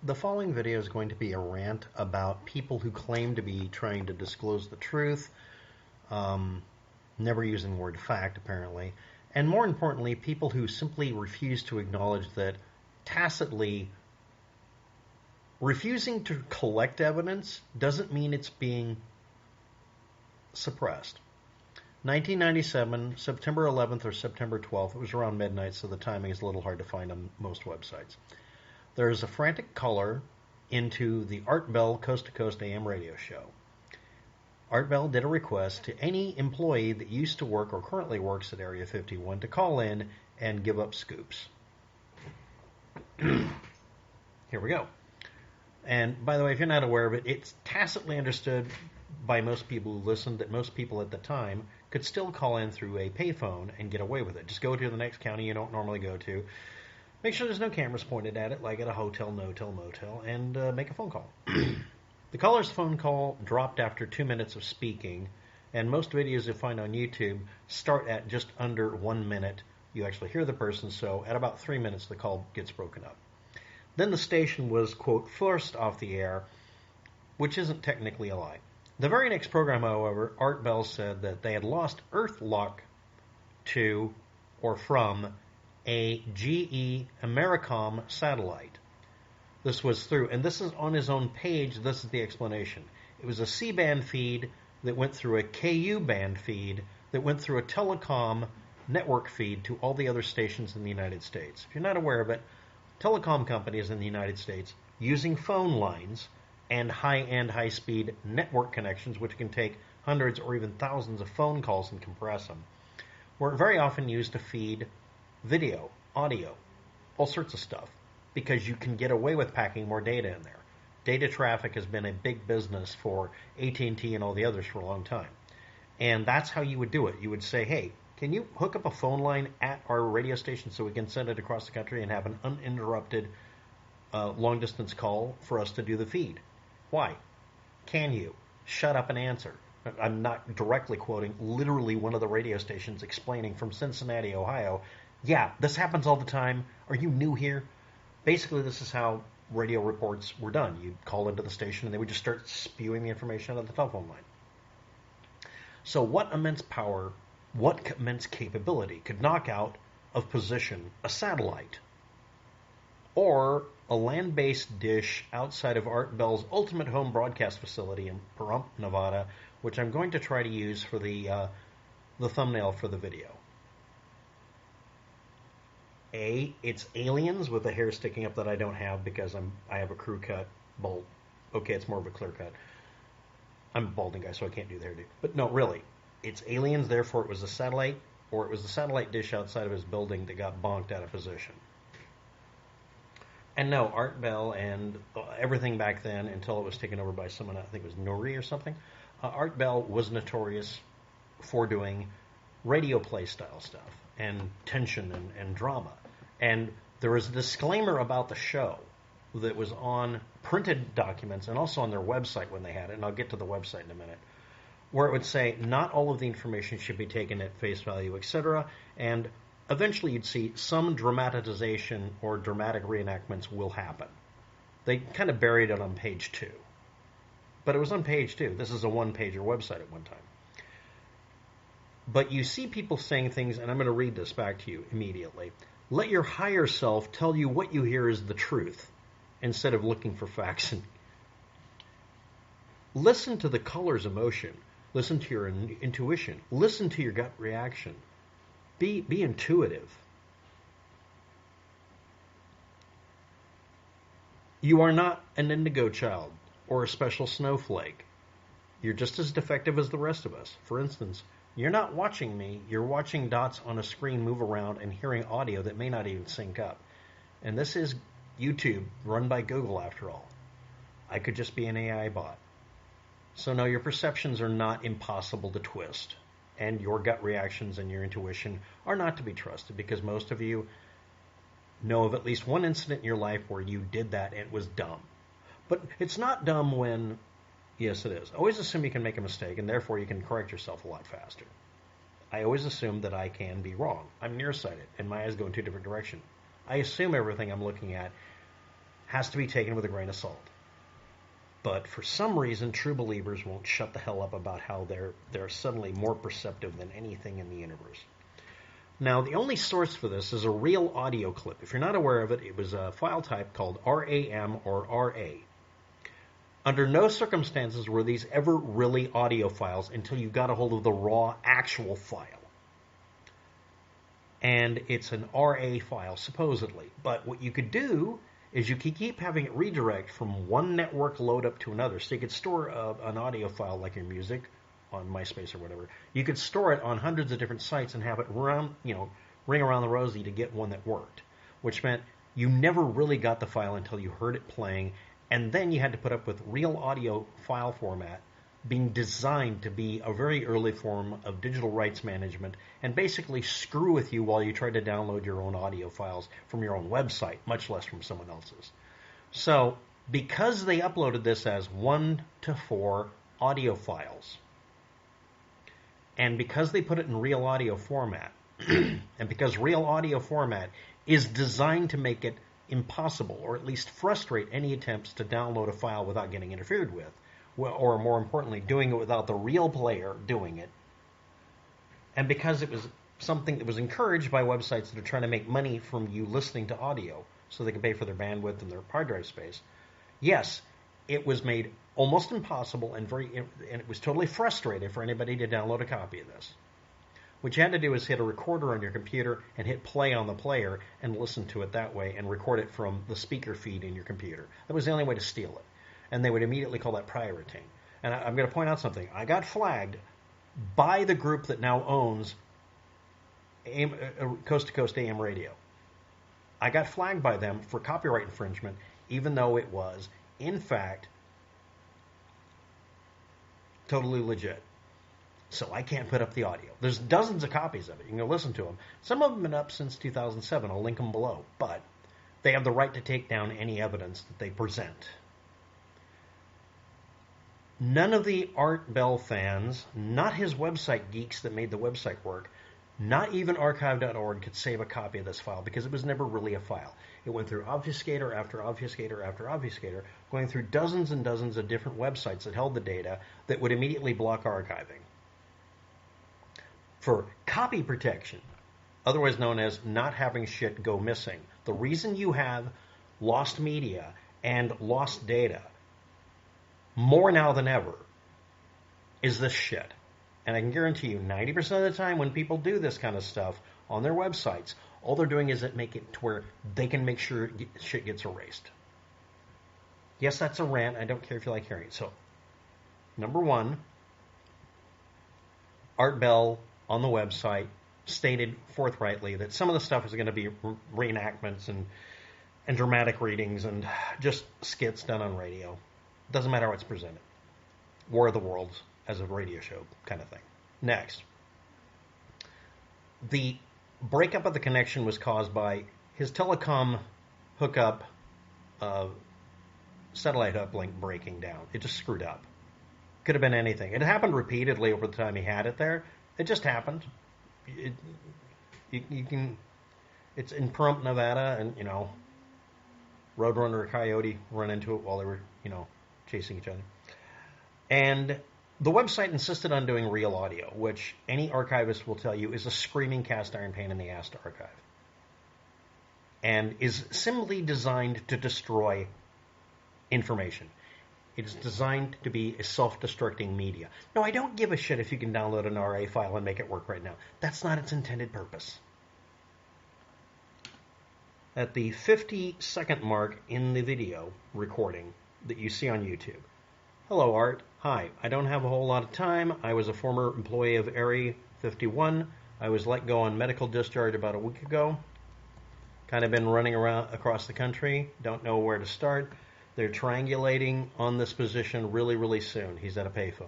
The following video is going to be a rant about people who claim to be trying to disclose the truth, never using the word fact, apparently, and more importantly, people who simply refuse to acknowledge that tacitly refusing to collect evidence doesn't mean it's being suppressed. 1997, September 11th or September 12th, it was around midnight, so the timing is a little hard to find on most websites. There's a Frantic Caller into the Art Bell Coast to Coast AM radio show. Art Bell did a request to any employee that used to work or currently works at Area 51 to call in and give up scoops. Here we go. And by the way, if you're not aware of it, it's tacitly understood by most people who listened that most people at the time could still call in through a payphone and get away with it. Just go to the next county you don't normally go to. Make sure there's no cameras pointed at it, like at a hotel, no-till, motel, and make a phone call. The caller's phone call dropped after 2 minutes of speaking, and most videos you'll find on YouTube start at just under 1 minute. You actually hear the person, so at about 3 minutes the call gets broken up. Then the station was, quote, forced off the air, which isn't technically a lie. The very next program, however, Art Bell said that they had lost Earth lock to or from a GE Americom satellite. This was through, and this is on his own page, this is the explanation. It was a C-band feed that went through a KU band feed that went through a telecom network feed to all the other stations in the United States. If you're not aware of it, telecom companies in the United States using phone lines and high-end, high-speed network connections, which can take hundreds or even thousands of phone calls and compress them, were very often used to feed video, audio, all sorts of stuff, because you can get away with packing more data in there. Data traffic has been a big business for AT&T and all the others for a long time. And that's how you would do it. You would say, hey, can you hook up a phone line at our radio station so we can send it across the country and have an uninterrupted long-distance call for us to do the feed? Why? Can you? Shut up and answer. I'm not directly quoting, literally one of the radio stations explaining from Cincinnati, Ohio, yeah, this happens all the time. Are you new here? Basically, this is how radio reports were done. You'd call into the station and they would just start spewing the information out of the telephone line. So what immense power, what immense capability could knock out of position a satellite or a land-based dish outside of Art Bell's ultimate home broadcast facility in Pahrump, Nevada, which I'm going to try to use for the thumbnail for the video. A, it's aliens with the hair sticking up that I don't have because I have a crew cut bald. Okay, it's more of a clear cut. I'm a balding guy, so I can't do the hairdo. But no, really, it's aliens, therefore it was a satellite, or it was the satellite dish outside of his building that got bonked out of position. And no, Art Bell and everything back then, until it was taken over by someone, I think it was Nuri or something, Art Bell was notorious for doing radio play style stuff and tension and drama. And there was a disclaimer about the show that was on printed documents and also on their website when they had it, and I'll get to the website in a minute, where it would say not all of the information should be taken at face value, etc., and eventually you'd see some dramatization or dramatic reenactments will happen. They kind of buried it on page 2. But it was on page 2. This is a one-pager website at one time. But you see people saying things, and I'm going to read this back to you immediately. Let your higher self tell you what you hear is the truth, instead of looking for facts. And listen to the caller's emotion. Listen to your intuition. Listen to your gut reaction. Be intuitive. You are not an indigo child or a special snowflake. You're just as defective as the rest of us. For instance, you're not watching me. You're watching dots on a screen move around and hearing audio that may not even sync up. And this is YouTube, run by Google after all. I could just be an AI bot. So no, your perceptions are not impossible to twist. And your gut reactions and your intuition are not to be trusted, because most of you know of at least one incident in your life where you did that and it was dumb. But it's not dumb when, yes it is. Always assume you can make a mistake and therefore you can correct yourself a lot faster. I always assume that I can be wrong. I'm nearsighted and my eyes go in two different directions. I assume everything I'm looking at has to be taken with a grain of salt. But for some reason, true believers won't shut the hell up about how they're suddenly more perceptive than anything in the universe. Now, the only source for this is a real audio clip. If you're not aware of it, it was a file type called RAM or RA. Under no circumstances were these ever really audio files until you got a hold of the raw actual file. And it's an RA file, supposedly. But what you could do is you could keep having it redirect from one network load up to another. So you could store an audio file like your music on MySpace or whatever. You could store it on hundreds of different sites and have it ring around the rosy to get one that worked, which meant you never really got the file until you heard it playing, and then you had to put up with real audio file format being designed to be a very early form of digital rights management and basically screw with you while you try to download your own audio files from your own website, much less from someone else's. So, because they uploaded this as 1 to 4 audio files, and because they put it in real audio format, and because real audio format is designed to make it impossible, or at least frustrate any attempts to download a file without getting interfered with, or more importantly, doing it without the real player doing it, and because it was something that was encouraged by websites that are trying to make money from you listening to audio so they can pay for their bandwidth and their hard drive space, yes, it was made almost impossible and it was totally frustrating for anybody to download a copy of this. What you had to do is hit a recorder on your computer and hit play on the player and listen to it that way and record it from the speaker feed in your computer. That was the only way to steal it. And they would immediately call that pirating. And I'm going to point out something. I got flagged by the group that now owns Coast to Coast AM radio. I got flagged by them for copyright infringement, even though it was, in fact, totally legit. So I can't put up the audio. There's dozens of copies of it. You can go listen to them. Some of them have been up since 2007. I'll link them below. But they have the right to take down any evidence that they present. None of the Art Bell fans, not his website geeks that made the website work, not even archive.org could save a copy of this file because it was never really a file. It went through obfuscator after obfuscator after obfuscator, going through dozens and dozens of different websites that held the data that would immediately block archiving. For copy protection, otherwise known as not having shit go missing, the reason you have lost media and lost data more now than ever is this shit. And I can guarantee you 90% of the time when people do this kind of stuff on their websites, all they're doing is make it to where they can make sure shit gets erased. Yes, that's a rant. I don't care if you like hearing it. So, number one, Art Bell on the website stated forthrightly that some of the stuff is going to be reenactments and dramatic readings and just skits done on radio. Doesn't matter how it's presented. War of the Worlds as a radio show kind of thing. Next. The breakup of the connection was caused by his telecom hookup, satellite uplink breaking down. It just screwed up. Could have been anything. It happened repeatedly over the time he had it there. It just happened. You can. It's in Pahrump, Nevada, and Roadrunner or Coyote run into it while they were chasing each other. And the website insisted on doing real audio, which any archivist will tell you is a screaming cast iron pain in the ass to archive. And is simply designed to destroy information. It's designed to be a self-destructing media. No, I don't give a shit if you can download an RA file and make it work right now. That's not its intended purpose. At the 50-second mark in the video recording that you see on YouTube. Hello, Art. Hi. I don't have a whole lot of time. I was a former employee of Area51. I was let go on medical discharge about a week ago. Kind of been running around across the country. Don't know where to start. They're triangulating on this position really, really soon. He's at a payphone.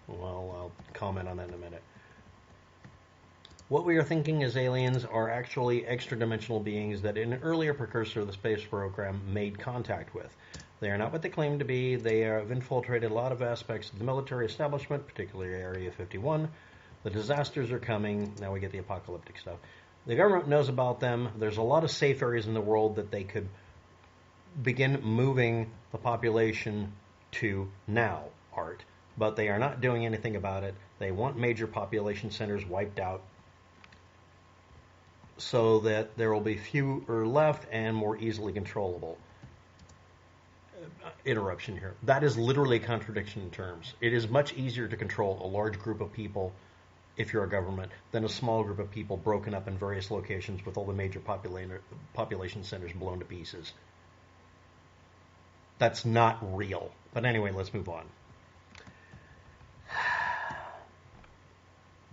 Well, I'll comment on that in a minute. What we are thinking as aliens are actually extra-dimensional beings that in an earlier precursor of the space program made contact with. They are not what they claim to be. They have infiltrated a lot of aspects of the military establishment, particularly Area 51. The disasters are coming. Now we get the apocalyptic stuff. The government knows about them. There's a lot of safe areas in the world that they could begin moving the population to now, Art. But they are not doing anything about it. They want major population centers wiped out so that there will be fewer left and more easily controllable. Interruption here. That is literally a contradiction in terms. It is much easier to control a large group of people if you're a government than a small group of people broken up in various locations with all the major population centers blown to pieces. That's not real. But anyway, let's move on.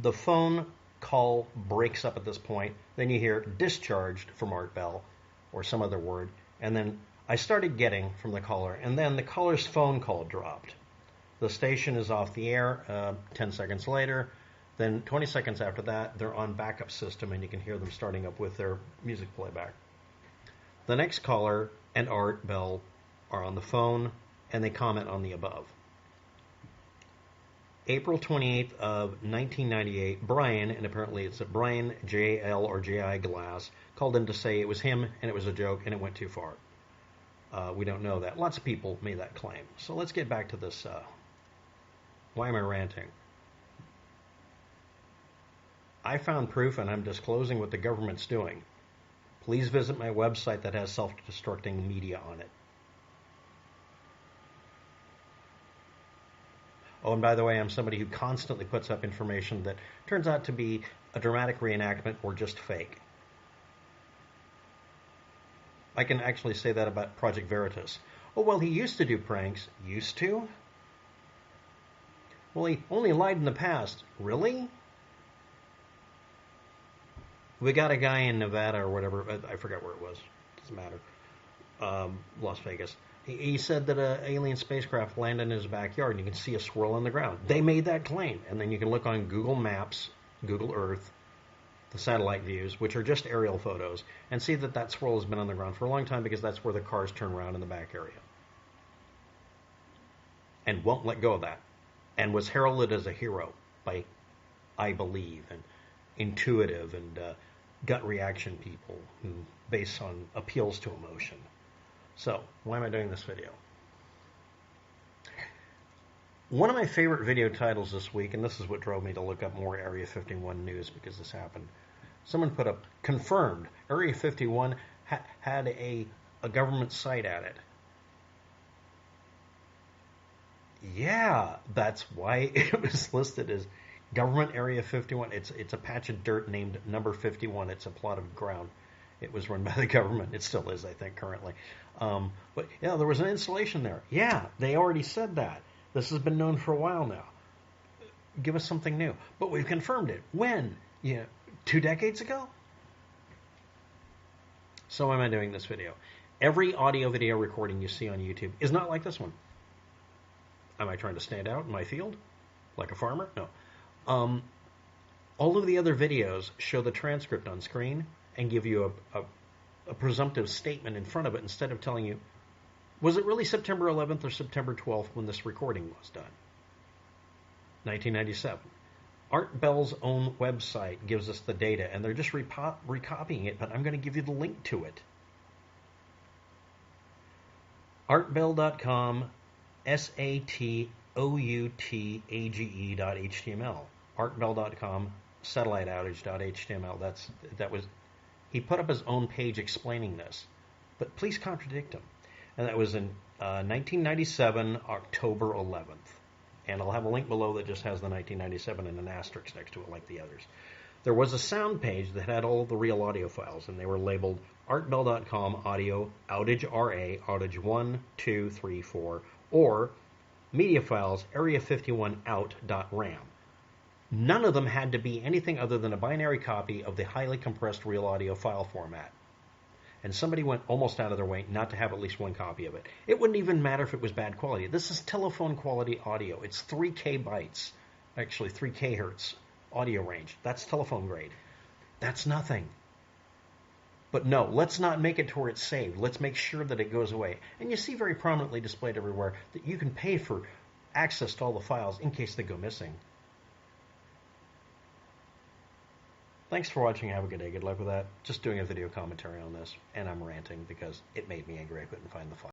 The phone call breaks up at this point. Then you hear discharged from Art Bell or some other word. And then I started getting from the caller. And then the caller's phone call dropped. The station is off the air 10 seconds later. Then 20 seconds after that, they're on backup system, and you can hear them starting up with their music playback. The next caller and Art Bell are on the phone, and they comment on the above. April 28th of 1998, Brian, and apparently it's a Brian J.L. or J.I. Glass, called in to say it was him, and it was a joke, and it went too far. We don't know that. Lots of people made that claim. So let's get back to this. Why am I ranting? I found proof, and I'm disclosing what the government's doing. Please visit my website that has self-destructing media on it. Oh, and by the way, I'm somebody who constantly puts up information that turns out to be a dramatic reenactment or just fake. I can actually say that about Project Veritas. Oh, well, he used to do pranks. Used to? Well, he only lied in the past. Really? We got a guy in Nevada or whatever, I forgot where it was, doesn't matter, Las Vegas. He said that an alien spacecraft landed in his backyard and you can see a swirl on the ground. They made that claim. And then you can look on Google Maps, Google Earth, the satellite views, which are just aerial photos, and see that that swirl has been on the ground for a long time because that's where the cars turn around in the back area. And won't let go of that. And was heralded as a hero by, I believe, and intuitive and gut reaction people who base on appeals to emotion. So, why am I doing this video? One of my favorite video titles this week, and this is what drove me to look up more Area 51 news because this happened. Someone put up, confirmed, Area 51 had a government site at it. Yeah, that's why it was listed as Government Area 51. It's a patch of dirt named Number 51. It's a plot of ground. It was run by the government. It still is, I think, currently. But yeah, there was an installation there. Yeah, they already said that. This has been known for a while now. Give us something new. But we've confirmed it. When? 2 decades ago? So why am I doing this video? Every audio-video recording you see on YouTube is not like this one. Am I trying to stand out in my field? Like a farmer? No. All of the other videos show the transcript on screen and give you a presumptive statement in front of it instead of telling you, was it really September 11th or September 12th when this recording was done? 1997. Art Bell's own website gives us the data, and they're just recopying it, but I'm going to give you the link to it. artbell.com, SATOUTAGE.html. artbell.com, satelliteoutage.html. That was, he put up his own page explaining this, but please contradict him. And that was in 1997, October 11th. And I'll have a link below that just has the 1997 and an asterisk next to it like the others. There was a sound page that had all of the real audio files, and they were labeled artbell.com audio outage RA, outage 1, 2, 3, 4, or media files area 51 out.ram. None of them had to be anything other than a binary copy of the highly compressed real audio file format. And somebody went almost out of their way not to have at least one copy of it. It wouldn't even matter if it was bad quality. This is telephone quality audio. It's 3K bytes, actually 3K hertz audio range. That's telephone grade. That's nothing. But no, let's not make it to where it's saved. Let's make sure that it goes away. And you see very prominently displayed everywhere that you can pay for access to all the files in case they go missing. Thanks for watching. Have a good day. Good luck with that. Just doing a video commentary on this, and I'm ranting because it made me angry I couldn't find the file.